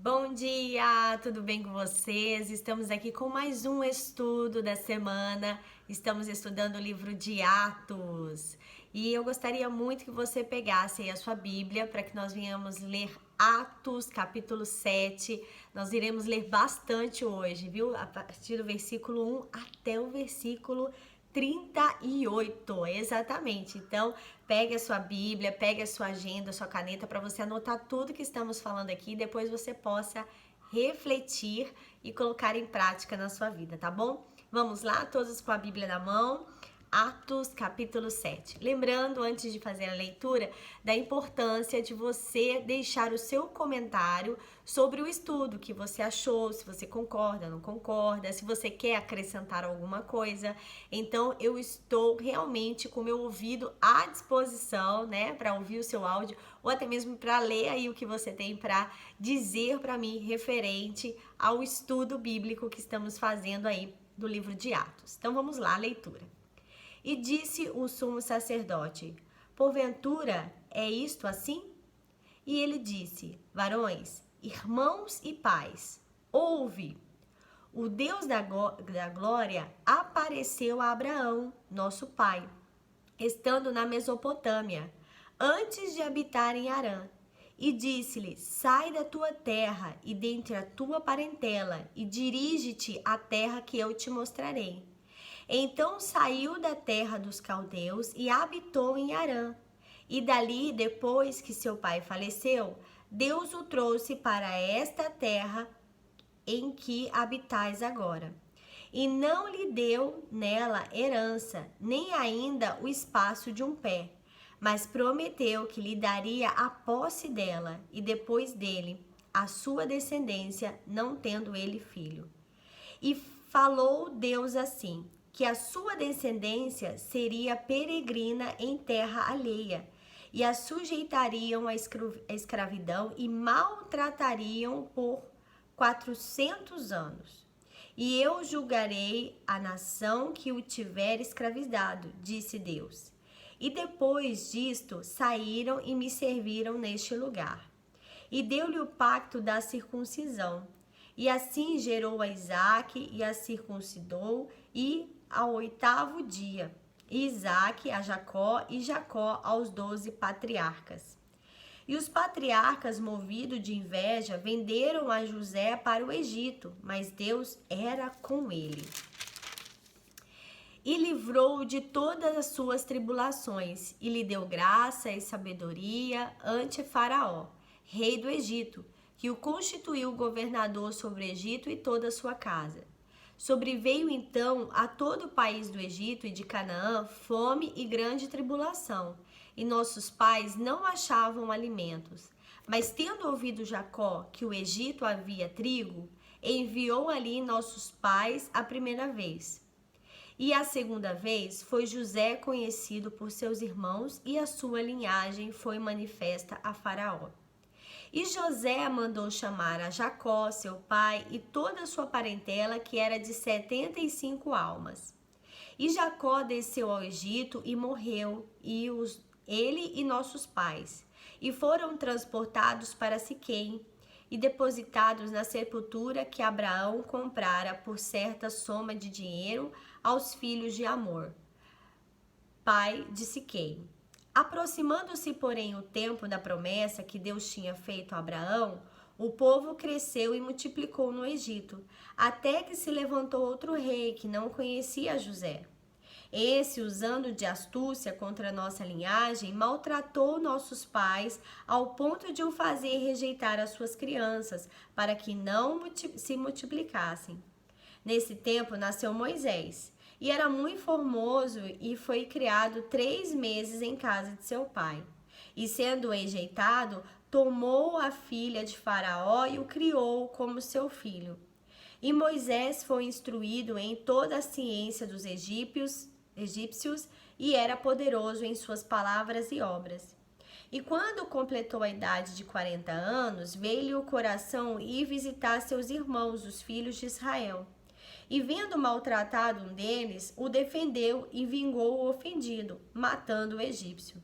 Bom dia, tudo bem com vocês? Estamos aqui com mais um estudo da semana. Estamos estudando o livro de Atos. E eu gostaria muito que você pegasse aí a sua Bíblia para que nós venhamos ler Atos, capítulo 7. Nós iremos ler bastante hoje, viu? A partir do versículo 1 até o versículo 38, exatamente. Então, pegue a sua Bíblia, pegue a sua agenda, a sua caneta para você anotar tudo que estamos falando aqui e depois você possa refletir e colocar em prática na sua vida, tá bom? Vamos lá, todos com a Bíblia na mão. Atos, capítulo 7. Lembrando, antes de fazer a leitura, da importância de você deixar o seu comentário sobre o estudo, o que você achou, se você concorda, não concorda, se você quer acrescentar alguma coisa. Então, eu estou realmente com o meu ouvido à disposição, né, para ouvir o seu áudio, ou até mesmo para ler aí o que você tem para dizer para mim referente ao estudo bíblico que estamos fazendo aí do livro de Atos. Então, vamos lá, a leitura. E disse o sumo sacerdote: porventura é isto assim? E ele disse: varões, irmãos e pais, ouve. O Deus da glória apareceu a Abraão, nosso pai, estando na Mesopotâmia, antes de habitar em Harã. E disse-lhe: sai da tua terra e dentre a tua parentela, e dirige-te à terra que eu te mostrarei. Então saiu da terra dos caldeus e habitou em Harã. E dali, depois que seu pai faleceu, Deus o trouxe para esta terra em que habitais agora. E não lhe deu nela herança, nem ainda o espaço de um pé, mas prometeu que lhe daria a posse dela, e depois dele, a sua descendência, não tendo ele filho. E falou Deus assim: que a sua descendência seria peregrina em terra alheia, e a sujeitariam à escravidão e maltratariam por 400 anos. E eu julgarei a nação que o tiver escravizado, disse Deus. E depois disto saíram e me serviram neste lugar. E deu-lhe o pacto da circuncisão. E assim gerou a Isaque e a circuncidou, e ao 8º dia, Isaque a Jacó e Jacó aos 12 patriarcas. E os patriarcas, movidos de inveja, venderam a José para o Egito, mas Deus era com ele. E livrou-o de todas as suas tribulações, e lhe deu graça e sabedoria ante Faraó, rei do Egito, que o constituiu governador sobre o Egito e toda a sua casa. Sobreveio então a todo o país do Egito e de Canaã fome e grande tribulação, e nossos pais não achavam alimentos. Mas tendo ouvido Jacó que o Egito havia trigo, enviou ali nossos pais a primeira vez. E a segunda vez foi José conhecido por seus irmãos, e a sua linhagem foi manifesta a Faraó. E José mandou chamar a Jacó, seu pai, e toda a sua parentela, que era de 75 almas. E Jacó desceu ao Egito e morreu, ele e nossos pais, e foram transportados para Siquém, e depositados na sepultura que Abraão comprara por certa soma de dinheiro aos filhos de Amor, pai de Siquém. Aproximando-se, porém, o tempo da promessa que Deus tinha feito a Abraão, o povo cresceu e multiplicou no Egito, até que se levantou outro rei que não conhecia José. Esse, usando de astúcia contra nossa linhagem, maltratou nossos pais ao ponto de o fazer rejeitar as suas crianças, para que não se multiplicassem. Nesse tempo nasceu Moisés, e era muito formoso, e foi criado 3 meses em casa de seu pai. E sendo rejeitado, tomou a filha de Faraó e o criou como seu filho. E Moisés foi instruído em toda a ciência dos egípcios, e era poderoso em suas palavras e obras. E quando completou a idade de 40 anos, veio-lhe o coração ir visitar seus irmãos, os filhos de Israel. E vendo maltratado um deles, o defendeu e vingou o ofendido, matando o egípcio.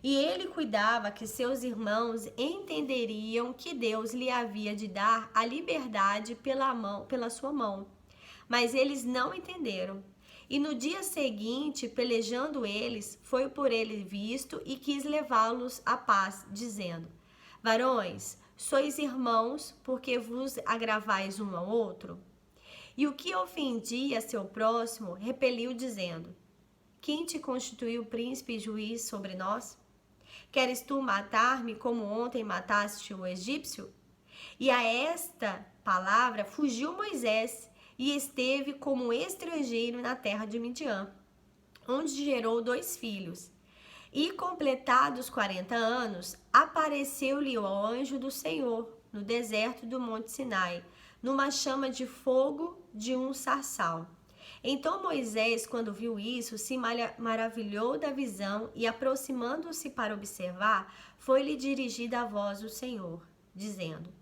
E ele cuidava que seus irmãos entenderiam que Deus lhe havia de dar a liberdade pela sua mão. Mas eles não entenderam. E no dia seguinte, pelejando eles, foi por ele visto e quis levá-los à paz, dizendo: Varões, sois irmãos, porque vos agravais um ao outro? E o que ofendia seu próximo, repeliu, dizendo: Quem te constituiu príncipe e juiz sobre nós? Queres tu matar-me como ontem mataste o egípcio? E a esta palavra fugiu Moisés e esteve como estrangeiro na terra de Midian, onde gerou 2 filhos. E completados 40 anos, apareceu-lhe o anjo do Senhor no deserto do Monte Sinai, numa chama de fogo de um sarçal. Então Moisés, quando viu isso, se maravilhou da visão e, aproximando-se para observar, foi-lhe dirigida a voz do Senhor, dizendo: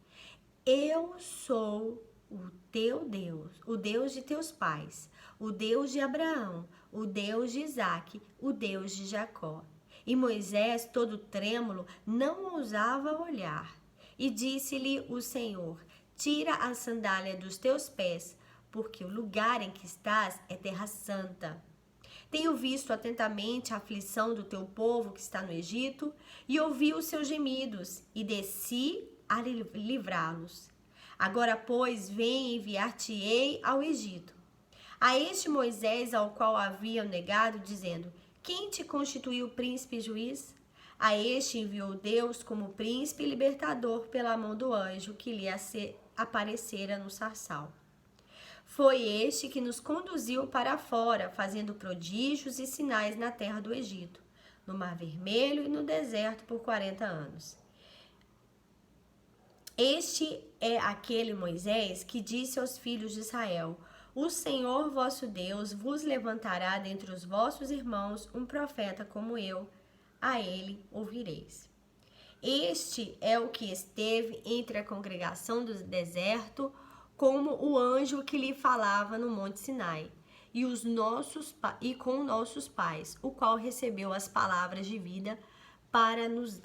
Eu sou o teu Deus, o Deus de teus pais, o Deus de Abraão, o Deus de Isaque, o Deus de Jacó. E Moisés, todo trêmulo, não ousava olhar. E disse-lhe o Senhor: Tira a sandália dos teus pés, porque o lugar em que estás é terra santa. Tenho visto atentamente a aflição do teu povo que está no Egito, e ouvi os seus gemidos, e desci a livrá-los. Agora, pois, vem enviar-te-ei ao Egito. A este Moisés, ao qual haviam negado, dizendo: Quem te constituiu príncipe e juiz? A este enviou Deus como príncipe e libertador pela mão do anjo que lhe aparecera no sarçal. Foi este que nos conduziu para fora, fazendo prodígios e sinais na terra do Egito, no Mar Vermelho e no deserto por 40 anos. Este é aquele Moisés que disse aos filhos de Israel: O Senhor vosso Deus vos levantará dentre os vossos irmãos um profeta como eu, a ele ouvireis. Este é o que esteve entre a congregação do deserto, como o anjo que lhe falava no Monte Sinai, e com nossos pais, o qual recebeu as palavras de vida para nos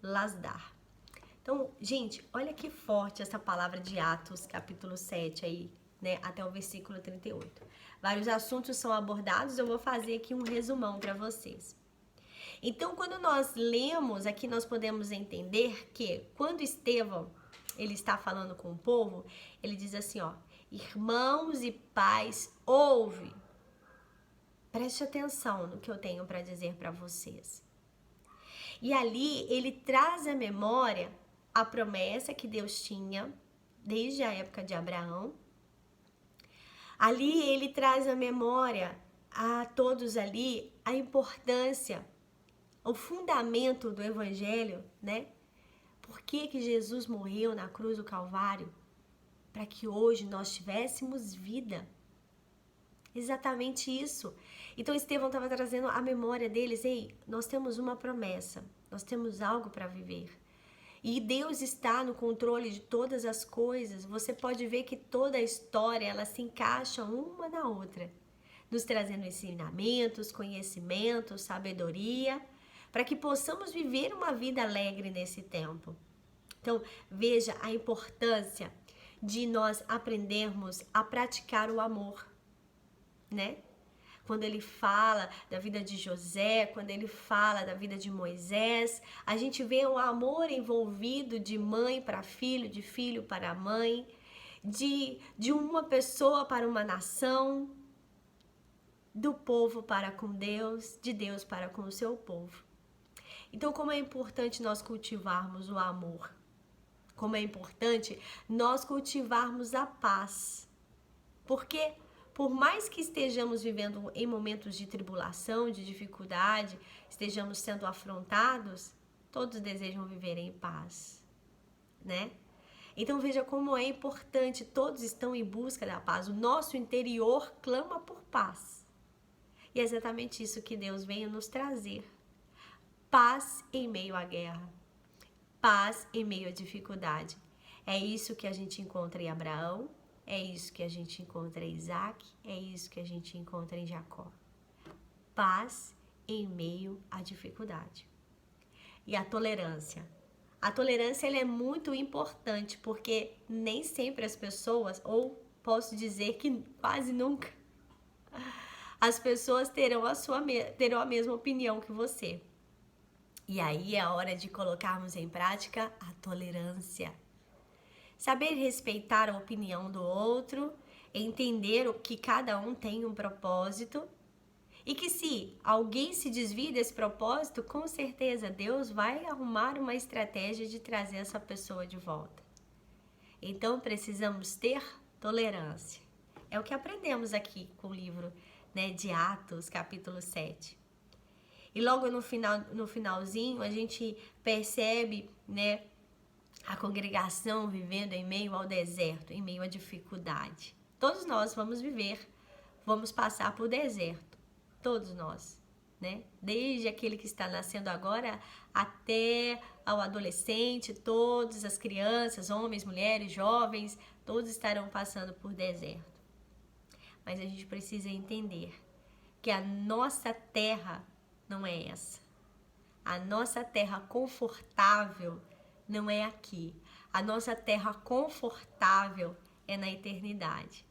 las dar. Então, gente, olha que forte essa palavra de Atos, capítulo 7 aí, né, até o versículo 38. Vários assuntos são abordados, eu vou fazer aqui um resumão para vocês. Então, quando nós lemos aqui, nós podemos entender que quando Estevão, ele está falando com o povo, ele diz assim, ó: Irmãos e pais, ouve. Preste atenção no que eu tenho para dizer para vocês. E ali ele traz à memória a promessa que Deus tinha desde a época de Abraão. Ali ele traz à memória a todos ali a importância, o fundamento do evangelho, né? Por que que Jesus morreu na cruz do Calvário? Para que hoje nós tivéssemos vida. Exatamente isso. Então Estevão estava trazendo a memória deles: ei, nós temos uma promessa, nós temos algo para viver. E Deus está no controle de todas as coisas. Você pode ver que toda a história, ela se encaixa uma na outra, nos trazendo ensinamentos, conhecimentos, sabedoria, para que possamos viver uma vida alegre nesse tempo. Então, veja a importância de nós aprendermos a praticar o amor, né? Quando ele fala da vida de José, quando ele fala da vida de Moisés, a gente vê o amor envolvido de mãe para filho, de filho para mãe, de uma pessoa para uma nação, do povo para com Deus, de Deus para com o seu povo. Então, como é importante nós cultivarmos o amor, como é importante nós cultivarmos a paz, porque por mais que estejamos vivendo em momentos de tribulação, de dificuldade, estejamos sendo afrontados, todos desejam viver em paz, né? Então veja como é importante, todos estão em busca da paz, o nosso interior clama por paz. E é exatamente isso que Deus veio nos trazer. Paz em meio à guerra, paz em meio à dificuldade. É isso que a gente encontra em Abraão, é isso que a gente encontra em Isaac, é isso que a gente encontra em Jacó. Paz em meio à dificuldade. E a tolerância. A tolerância ela é muito importante porque nem sempre as pessoas, ou posso dizer que quase nunca, as pessoas terão a mesma opinião que você. E aí é a hora de colocarmos em prática a tolerância. Saber respeitar a opinião do outro, entender que cada um tem um propósito e que se alguém se desvia desse propósito, com certeza Deus vai arrumar uma estratégia de trazer essa pessoa de volta. Então precisamos ter tolerância. É o que aprendemos aqui com o livro, né, de Atos, capítulo 7. E logo no finalzinho a gente percebe, né, a congregação vivendo em meio ao deserto, em meio à dificuldade. Todos nós vamos passar por deserto. Todos nós, né? Desde aquele que está nascendo agora até ao adolescente, todas as crianças, homens, mulheres, jovens, todos estarão passando por deserto. Mas a gente precisa entender que a nossa terra não é essa. A nossa terra confortável não é aqui. A nossa terra confortável é na eternidade.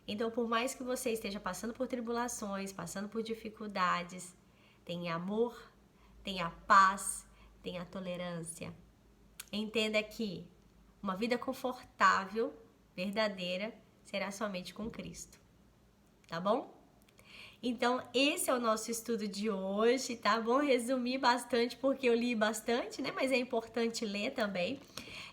Então, por mais que você esteja passando por tribulações, passando por dificuldades, tenha amor, tenha paz, tenha tolerância. Entenda que uma vida confortável, verdadeira, será somente com Cristo. Tá bom? Então, esse é o nosso estudo de hoje, tá bom? Resumi bastante porque eu li bastante, né? Mas é importante ler também.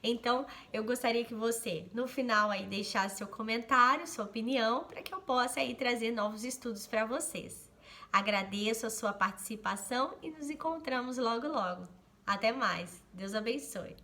Então, eu gostaria que você, no final, aí deixasse seu comentário, sua opinião, para que eu possa aí trazer novos estudos para vocês. Agradeço a sua participação e nos encontramos logo, logo. Até mais. Deus abençoe.